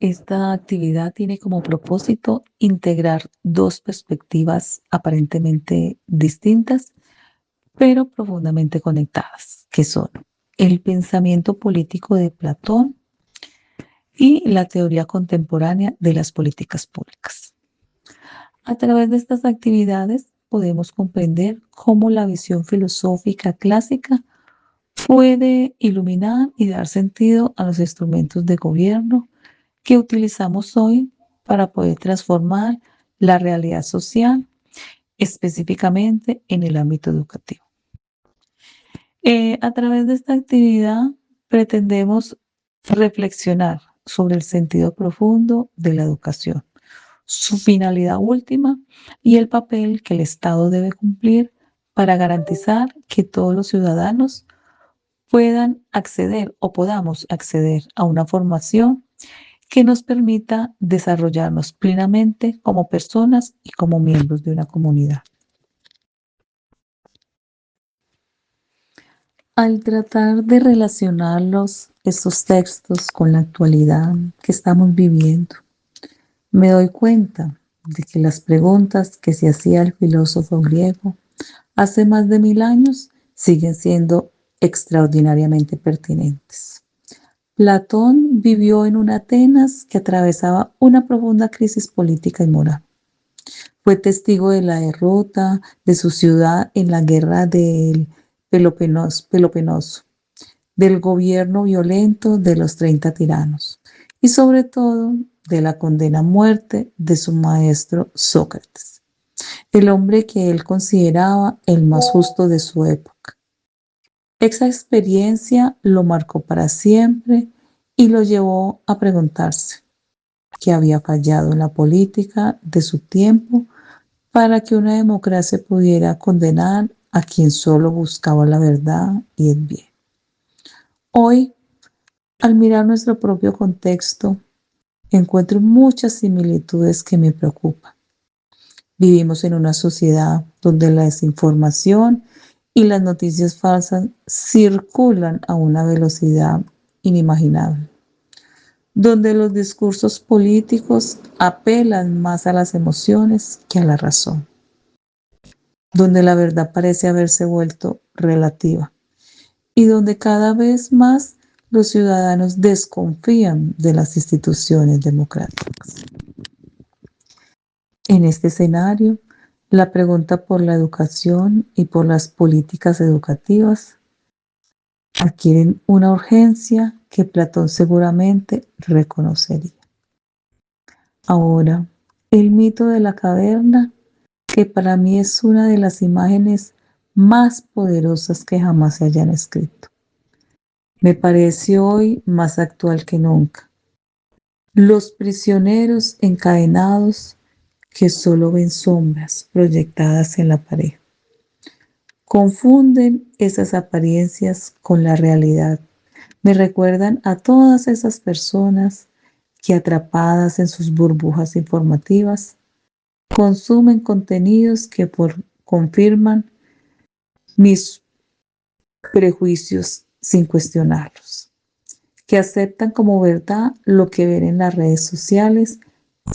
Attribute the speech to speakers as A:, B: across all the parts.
A: Esta actividad tiene como propósito integrar dos perspectivas aparentemente distintas, pero profundamente conectadas, que son el pensamiento político de Platón y la teoría contemporánea de las políticas públicas. A través de estas actividades podemos comprender cómo la visión filosófica clásica puede iluminar y dar sentido a los instrumentos de gobierno que utilizamos hoy para poder transformar la realidad social, específicamente en el ámbito educativo. A través de esta actividad pretendemos reflexionar sobre el sentido profundo de la educación, su finalidad última y el papel que el Estado debe cumplir para garantizar que todos los ciudadanos puedan acceder o podamos acceder a una formación que nos permita desarrollarnos plenamente como personas y como miembros de una comunidad. Al tratar de relacionarlos, estos textos, con la actualidad que estamos viviendo, me doy cuenta de que las preguntas que se hacía el filósofo griego hace más de 1000 años siguen siendo extraordinariamente pertinentes. Platón vivió en una Atenas que atravesaba una profunda crisis política y moral. Fue testigo de la derrota de su ciudad en la guerra del Peloponeso, del gobierno violento de los 30 tiranos y sobre todo de la condena a muerte de su maestro Sócrates, el hombre que él consideraba el más justo de su época. Esa experiencia lo marcó para siempre y lo llevó a preguntarse qué había fallado en la política de su tiempo para que una democracia pudiera condenar a quien solo buscaba la verdad y el bien. Hoy, al mirar nuestro propio contexto, encuentro muchas similitudes que me preocupan. Vivimos en una sociedad donde la desinformación y las noticias falsas circulan a una velocidad inimaginable, donde los discursos políticos apelan más a las emociones que a la razón, donde la verdad parece haberse vuelto relativa y donde cada vez más los ciudadanos desconfían de las instituciones democráticas. En este escenario, la pregunta por la educación y por las políticas educativas adquieren una urgencia que Platón seguramente reconocería. Ahora, el mito de la caverna, que para mí es una de las imágenes más poderosas que jamás se hayan escrito, me parece hoy más actual que nunca. Los prisioneros encadenados que solo ven sombras proyectadas en la pared. Confunden esas apariencias con la realidad. Me recuerdan a todas esas personas que, atrapadas en sus burbujas informativas, consumen contenidos que confirman mis prejuicios sin cuestionarlos, que aceptan como verdad lo que ven en las redes sociales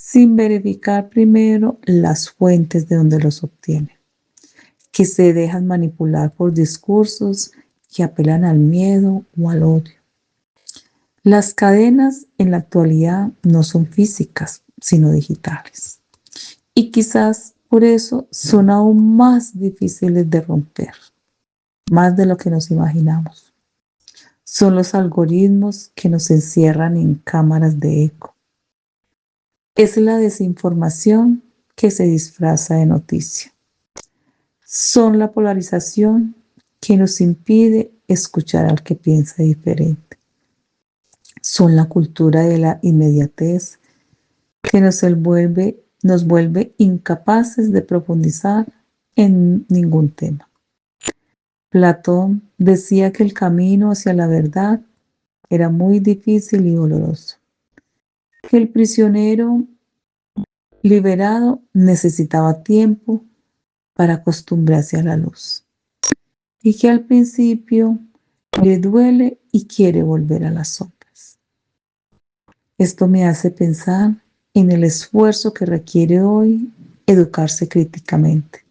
A: sin verificar primero las fuentes de donde los obtienen, que se dejan manipular por discursos que apelan al miedo o al odio. Las cadenas en la actualidad no son físicas, sino digitales. Y quizás por eso son aún más difíciles de romper, más de lo que nos imaginamos. Son los algoritmos que nos encierran en cámaras de eco. Es la desinformación que se disfraza de noticia. Son la polarización que nos impide escuchar al que piensa diferente. Son la cultura de la inmediatez que nos vuelve incapaces de profundizar en ningún tema. Platón decía que el camino hacia la verdad era muy difícil y doloroso, que el prisionero liberado necesitaba tiempo para acostumbrarse a la luz y que al principio le duele y quiere volver a las sombras. Esto me hace pensar en el esfuerzo que requiere hoy educarse críticamente,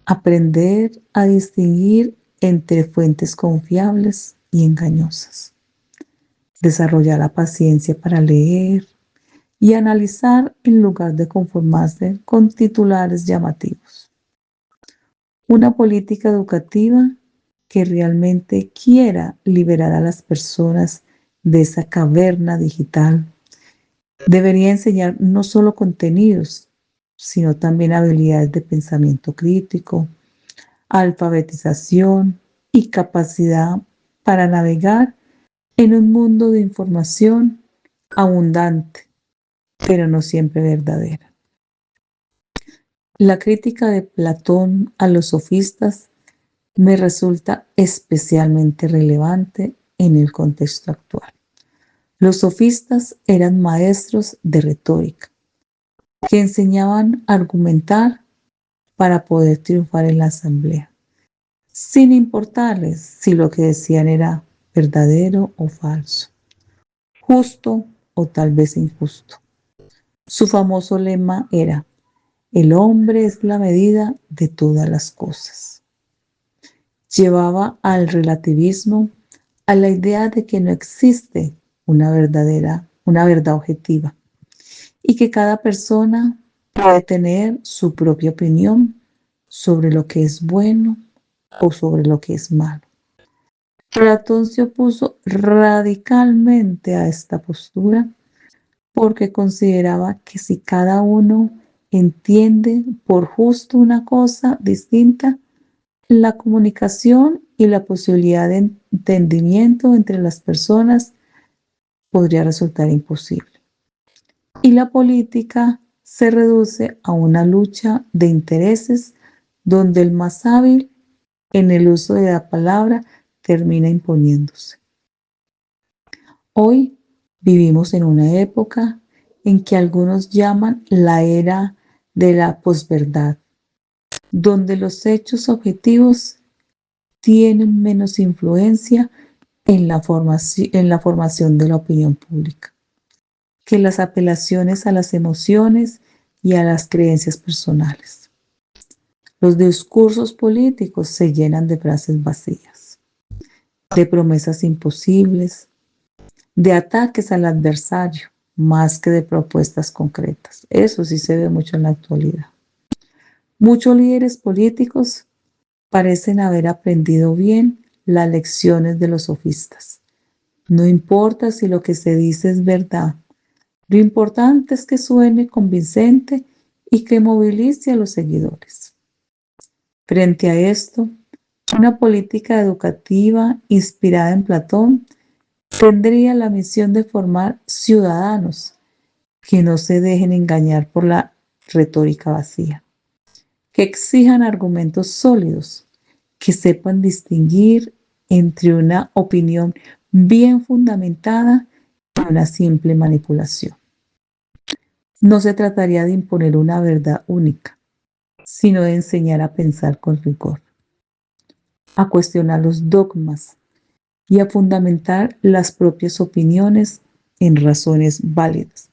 A: aprender a distinguir entre fuentes confiables y engañosas, desarrollar la paciencia para leer y analizar en lugar de conformarse con titulares llamativos. Una política educativa que realmente quiera liberar a las personas de esa caverna digital debería enseñar no solo contenidos, sino también habilidades de pensamiento crítico, alfabetización y capacidad para navegar en un mundo de información abundante, pero no siempre verdadera. La crítica de Platón a los sofistas me resulta especialmente relevante en el contexto actual. Los sofistas eran maestros de retórica, que enseñaban a argumentar para poder triunfar en la asamblea, sin importarles si lo que decían era verdadero o falso, justo o tal vez injusto. Su famoso lema era: el hombre es la medida de todas las cosas. Llevaba al relativismo, a la idea de que no existe una verdad objetiva y que cada persona puede tener su propia opinión sobre lo que es bueno o sobre lo que es malo. Platón se opuso radicalmente a esta postura porque consideraba que si cada uno entiende por justo una cosa distinta, la comunicación y la posibilidad de entendimiento entre las personas podría resultar imposible. Y la política se reduce a una lucha de intereses donde el más hábil en el uso de la palabra termina imponiéndose. Hoy vivimos en una época en que algunos llaman la era de la posverdad, donde los hechos objetivos tienen menos influencia en la formación de la opinión pública que las apelaciones a las emociones y a las creencias personales. Los discursos políticos se llenan de frases vacías, de promesas imposibles, de ataques al adversario, más que de propuestas concretas. Eso sí se ve mucho en la actualidad. Muchos líderes políticos parecen haber aprendido bien las lecciones de los sofistas. No importa si lo que se dice es verdad, lo importante es que suene convincente y que movilice a los seguidores. Frente a esto, una política educativa inspirada en Platón tendría la misión de formar ciudadanos que no se dejen engañar por la retórica vacía, que exijan argumentos sólidos, que sepan distinguir entre una opinión bien fundamentada y una simple manipulación. No se trataría de imponer una verdad única, sino de enseñar a pensar con rigor, a cuestionar los dogmas y a fundamentar las propias opiniones en razones válidas.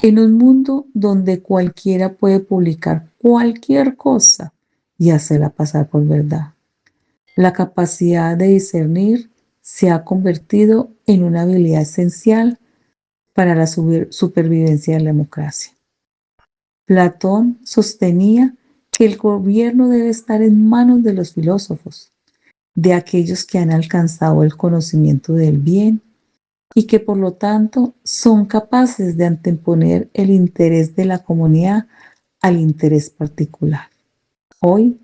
A: En un mundo donde cualquiera puede publicar cualquier cosa y hacerla pasar por verdad, la capacidad de discernir se ha convertido en una habilidad esencial para la supervivencia de la democracia. Platón sostenía que el gobierno debe estar en manos de los filósofos, de aquellos que han alcanzado el conocimiento del bien y que por lo tanto son capaces de anteponer el interés de la comunidad al interés particular. Hoy,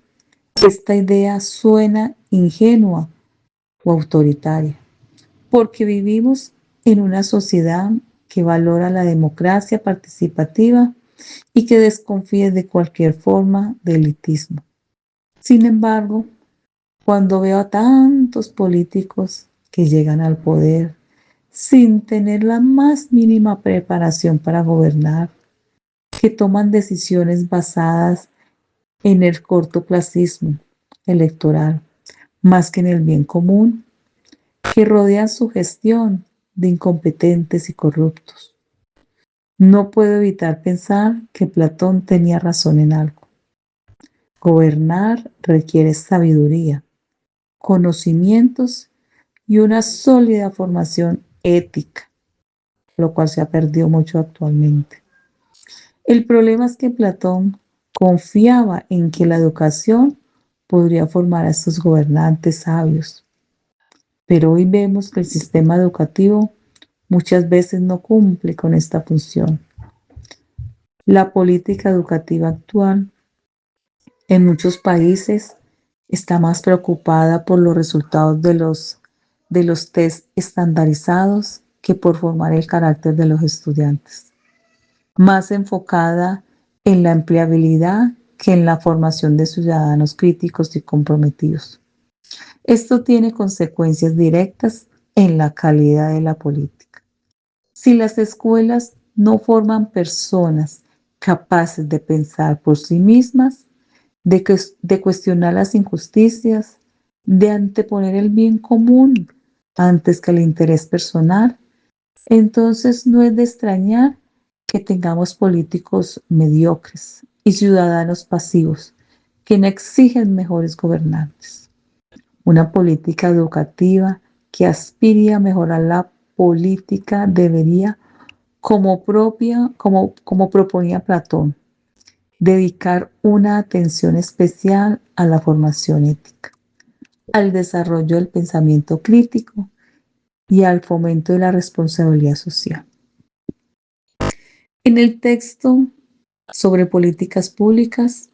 A: esta idea suena ingenua o autoritaria, porque vivimos en una sociedad que valora la democracia participativa y que desconfíe de cualquier forma de elitismo. Sin embargo, cuando veo a tantos políticos que llegan al poder sin tener la más mínima preparación para gobernar, que toman decisiones basadas en el cortoplacismo electoral más que en el bien común, que rodean su gestión de incompetentes y corruptos. No puedo evitar pensar que Platón tenía razón en algo. Gobernar requiere sabiduría, conocimientos y una sólida formación ética, lo cual se ha perdido mucho actualmente. El problema es que Platón confiaba en que la educación podría formar a estos gobernantes sabios, pero hoy vemos que el sistema educativo muchas veces no cumple con esta función. La política educativa actual en muchos países está más preocupada por los resultados de los test estandarizados que por formar el carácter de los estudiantes, más enfocada en la empleabilidad que en la formación de ciudadanos críticos y comprometidos. Esto tiene consecuencias directas en la calidad de la política. Si las escuelas no forman personas capaces de pensar por sí mismas, de cuestionar las injusticias, de anteponer el bien común antes que el interés personal, entonces no es de extrañar que tengamos políticos mediocres y ciudadanos pasivos que no exigen mejores gobernantes. Una política educativa que aspire a mejorar la política debería, como proponía Platón, dedicar una atención especial a la formación ética, al desarrollo del pensamiento crítico y al fomento de la responsabilidad social. En el texto sobre políticas públicas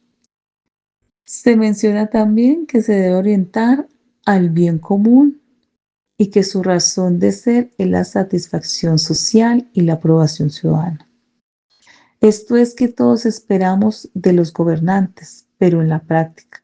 A: se menciona también que se debe orientar al bien común y que su razón de ser es la satisfacción social y la aprobación ciudadana. Esto es que todos esperamos de los gobernantes, pero en la práctica,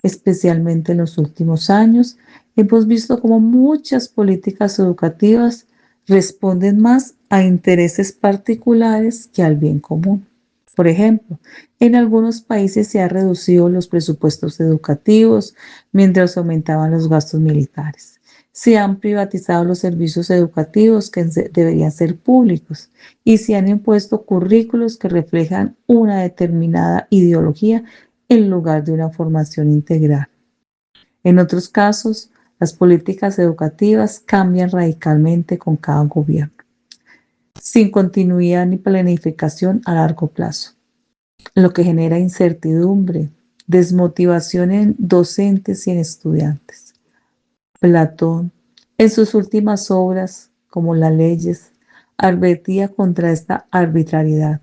A: especialmente en los últimos años, hemos visto cómo muchas políticas educativas responden más a intereses particulares que al bien común. Por ejemplo, en algunos países se han reducido los presupuestos educativos mientras aumentaban los gastos militares. Se han privatizado los servicios educativos que deberían ser públicos y se han impuesto currículos que reflejan una determinada ideología en lugar de una formación integral. En otros casos, las políticas educativas cambian radicalmente con cada gobierno, sin continuidad ni planificación a largo plazo, lo que genera incertidumbre, desmotivación en docentes y en estudiantes. Platón, en sus últimas obras, como Las leyes, advertía contra esta arbitrariedad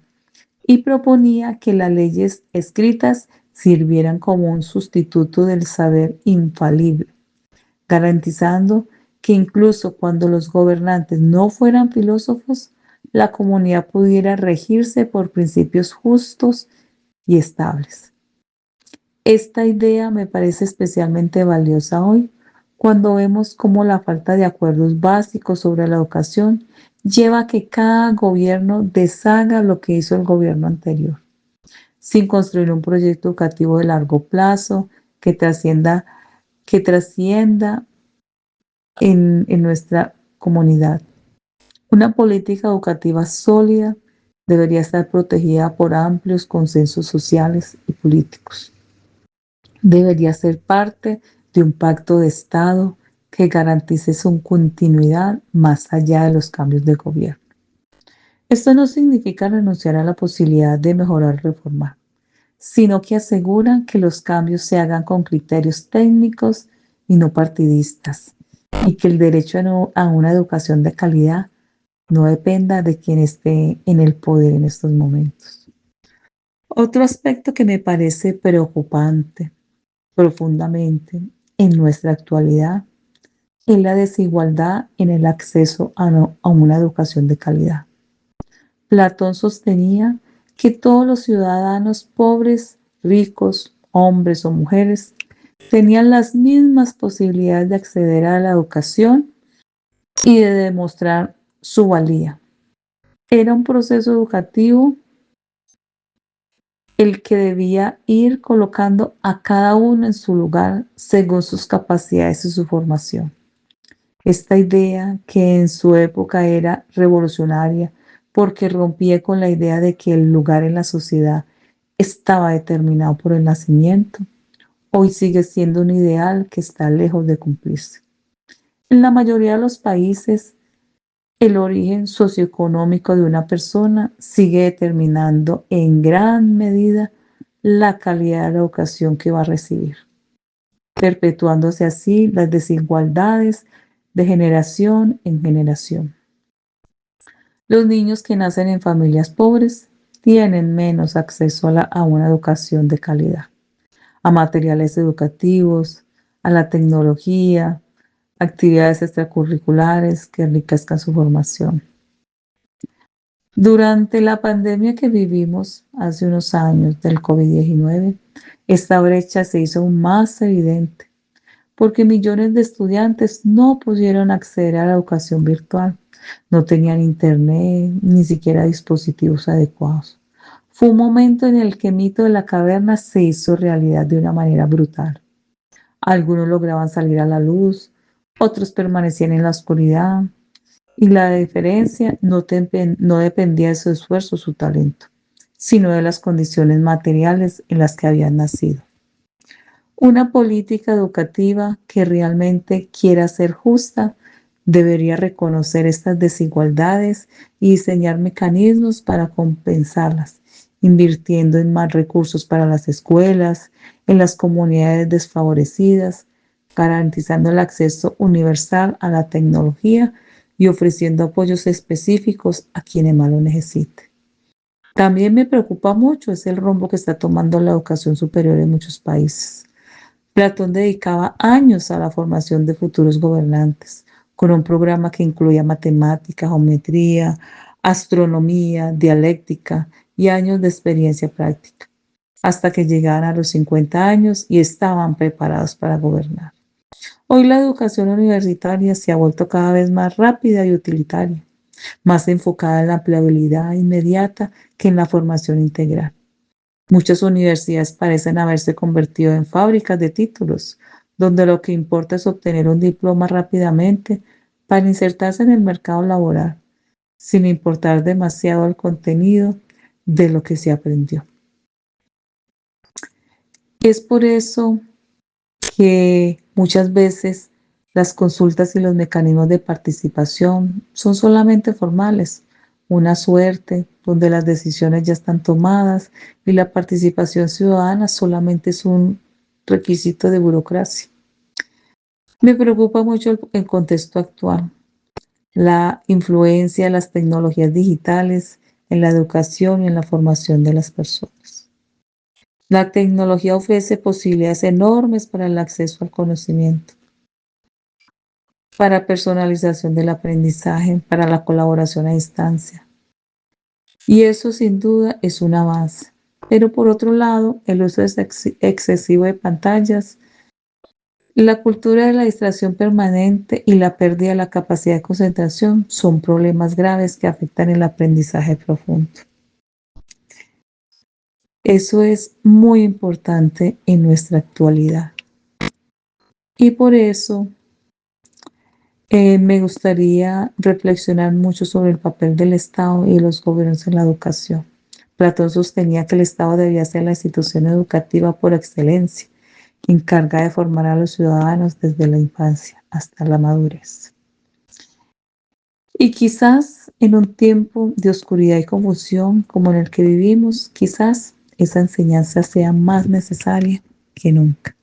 A: y proponía que las leyes escritas sirvieran como un sustituto del saber infalible, garantizando que incluso cuando los gobernantes no fueran filósofos, la comunidad pudiera regirse por principios justos y estables. Esta idea me parece especialmente valiosa hoy, cuando vemos cómo la falta de acuerdos básicos sobre la educación lleva a que cada gobierno deshaga lo que hizo el gobierno anterior, sin construir un proyecto educativo de largo plazo que trascienda en nuestra comunidad. Una política educativa sólida debería estar protegida por amplios consensos sociales y políticos. Debería ser parte de un pacto de Estado que garantice su continuidad más allá de los cambios de gobierno. Esto no significa renunciar a la posibilidad de mejorar y reformar, sino que asegura que los cambios se hagan con criterios técnicos y no partidistas, y que el derecho a una educación de calidad no dependa de quien esté en el poder en estos momentos. Otro aspecto que me parece preocupante profundamente en nuestra actualidad es la desigualdad en el acceso a una educación de calidad. Platón sostenía que todos los ciudadanos pobres, ricos, hombres o mujeres, tenían las mismas posibilidades de acceder a la educación y de demostrar su valía. Era un proceso educativo el que debía ir colocando a cada uno en su lugar según sus capacidades y su formación. Esta idea que en su época era revolucionaria porque rompía con la idea de que el lugar en la sociedad estaba determinado por el nacimiento, hoy sigue siendo un ideal que está lejos de cumplirse. En la mayoría de los países, el origen socioeconómico de una persona sigue determinando en gran medida la calidad de la educación que va a recibir, perpetuándose así las desigualdades de generación en generación. Los niños que nacen en familias pobres tienen menos acceso a una educación de calidad, a materiales educativos, a la tecnología, actividades extracurriculares que enriquezcan su formación. Durante la pandemia que vivimos hace unos años del COVID-19, esta brecha se hizo aún más evidente porque millones de estudiantes no pudieron acceder a la educación virtual, no tenían internet, ni siquiera dispositivos adecuados. Fue un momento en el que el mito de la caverna se hizo realidad de una manera brutal. Algunos lograban salir a la luz, otros permanecían en la oscuridad, y la diferencia no dependía de su esfuerzo o su talento, sino de las condiciones materiales en las que habían nacido. Una política educativa que realmente quiera ser justa debería reconocer estas desigualdades y diseñar mecanismos para compensarlas, invirtiendo en más recursos para las escuelas, en las comunidades desfavorecidas, garantizando el acceso universal a la tecnología y ofreciendo apoyos específicos a quienes más lo necesiten. También me preocupa mucho es el rumbo que está tomando la educación superior en muchos países. Platón dedicaba años a la formación de futuros gobernantes, con un programa que incluía matemática, geometría, astronomía, dialéctica y años de experiencia práctica, hasta que llegaban a los 50 años y estaban preparados para gobernar. Hoy la educación universitaria se ha vuelto cada vez más rápida y utilitaria, más enfocada en la empleabilidad inmediata que en la formación integral. Muchas universidades parecen haberse convertido en fábricas de títulos, donde lo que importa es obtener un diploma rápidamente para insertarse en el mercado laboral, sin importar demasiado el contenido de lo que se aprendió. Es por eso que muchas veces las consultas y los mecanismos de participación son solamente formales, una suerte donde las decisiones ya están tomadas y la participación ciudadana solamente es un requisito de burocracia. Me preocupa mucho el contexto actual, la influencia de las tecnologías digitales en la educación y en la formación de las personas. La tecnología ofrece posibilidades enormes para el acceso al conocimiento, para personalización del aprendizaje, para la colaboración a distancia. Y eso sin duda es un avance. Pero por otro lado, el uso excesivo de pantallas, la cultura de la distracción permanente y la pérdida de la capacidad de concentración son problemas graves que afectan el aprendizaje profundo. Eso es muy importante en nuestra actualidad. Y por eso me gustaría reflexionar mucho sobre el papel del Estado y de los gobiernos en la educación. Platón sostenía que el Estado debía ser la institución educativa por excelencia, encargada de formar a los ciudadanos desde la infancia hasta la madurez. Y quizás en un tiempo de oscuridad y confusión como en el que vivimos, quizás esa enseñanza sea más necesaria que nunca.